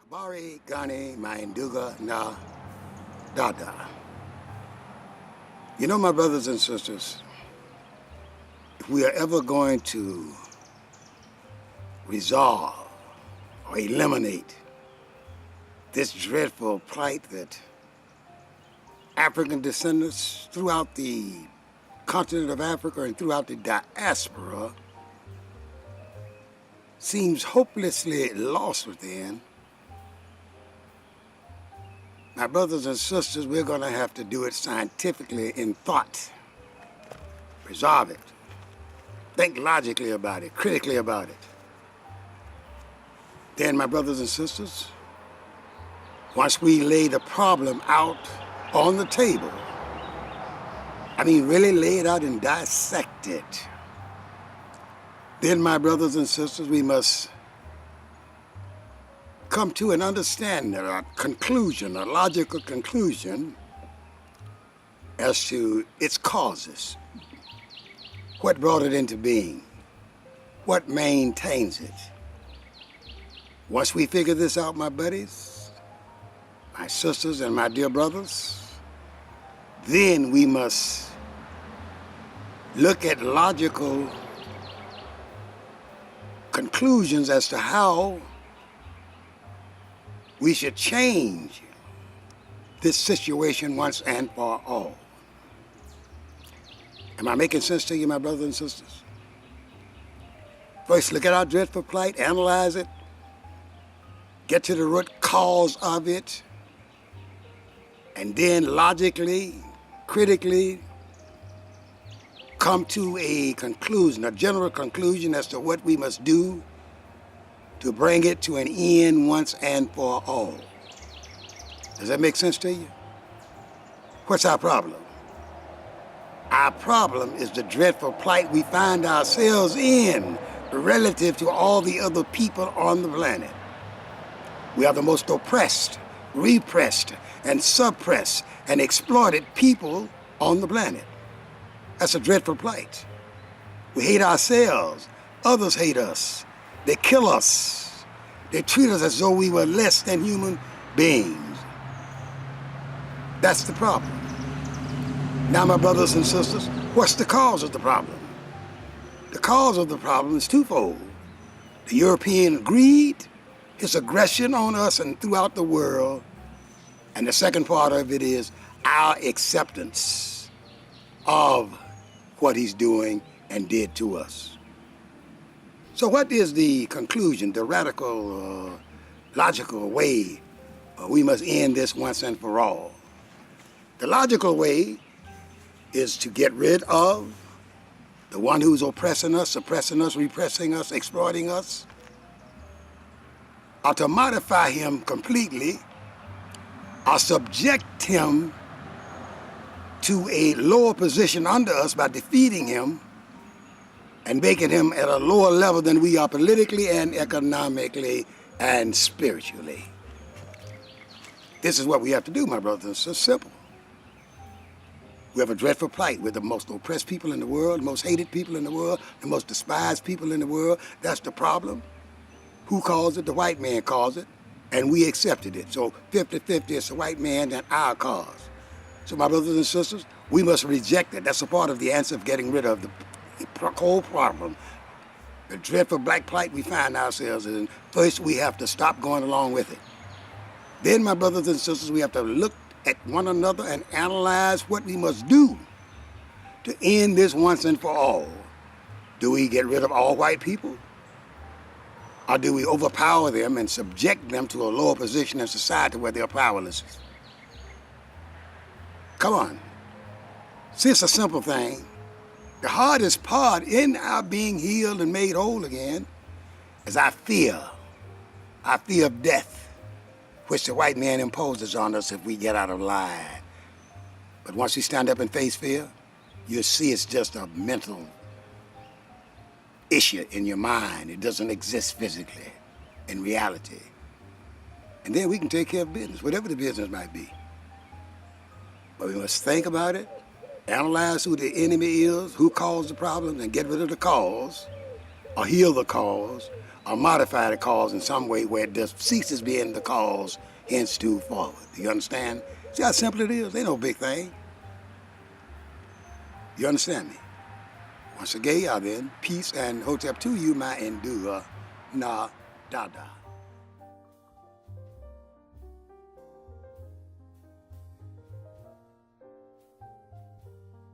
Habari Gani Mainduga Na Dada. You know, my brothers and sisters, if we are ever going to resolve or eliminate this dreadful plight that African descendants throughout the continent of Africa and throughout the diaspora seems hopelessly lost within, my brothers and sisters, we're going to have to do it scientifically in thought. Resolve it. Think logically about it, critically about it. Then, my brothers and sisters, once we lay the problem out on the table, I mean really lay it out and dissect it, then, my brothers and sisters, we must come to an understanding, a conclusion, a logical conclusion as to its causes. What brought it into being? What maintains it? Once we figure this out, my buddies, my sisters, and my dear brothers, then we must look at logical conclusions as to how we should change this situation once and for all. Am I making sense to you, my brothers and sisters? First, look at our dreadful plight, analyze it, get to the root cause of it, and then logically, critically, come to a conclusion, a general conclusion as to what we must do to bring it to an end once and for all. Does that make sense to you? What's our problem? Our problem is the dreadful plight we find ourselves in relative to all the other people on the planet. We are the most oppressed, repressed, and suppressed and exploited people on the planet. That's a dreadful plight. We hate ourselves. Others hate us. They kill us. They treat us as though we were less than human beings. That's the problem. Now, my brothers and sisters, what's the cause of the problem? The cause of the problem is twofold. The European greed, his aggression on us and throughout the world, and the second part of it is our acceptance of what he's doing and did to us. So what is the conclusion, the radical, logical way we must end this once and for all? The logical way is to get rid of the one who's oppressing us, suppressing us, repressing us, exploiting us, or to modify him completely, or subject him to a lower position under us by defeating him and making him at a lower level than we are politically and economically and spiritually. This is what we have to do, my brothers and sisters. Simple. We have a dreadful plight. We're the most oppressed people in the world, the most hated people in the world, the most despised people in the world. That's the problem. Who caused it? The white man caused it, and we accepted it. So 50-50, it's the white man and our cause. So my brothers and sisters, we must reject it. That's a part of the answer of getting rid of the whole problem. The dreadful black plight we find ourselves in. First, we have to stop going along with it. Then, my brothers and sisters, we have to look at one another and analyze what we must do to end this once and for all. Do we get rid of all white people? Or do we overpower them and subject them to a lower position in society where they're powerless? Come on. See, it's a simple thing. The hardest part in our being healed and made whole again is our fear of death, which the white man imposes on us if we get out of line. But once you stand up and face fear, you'll see it's just a mental issue in your mind. It doesn't exist physically, in reality. And then we can take care of business, whatever the business might be. But we must think about it, analyze who the enemy is, who caused the problem, and get rid of the cause, or heal the cause, or modify the cause in some way where it just ceases being the cause, hence to forward. Do you understand? See how simple it is? Ain't no big thing. You understand me? Once again, then, peace and hotep to you, my endure, na, da, da.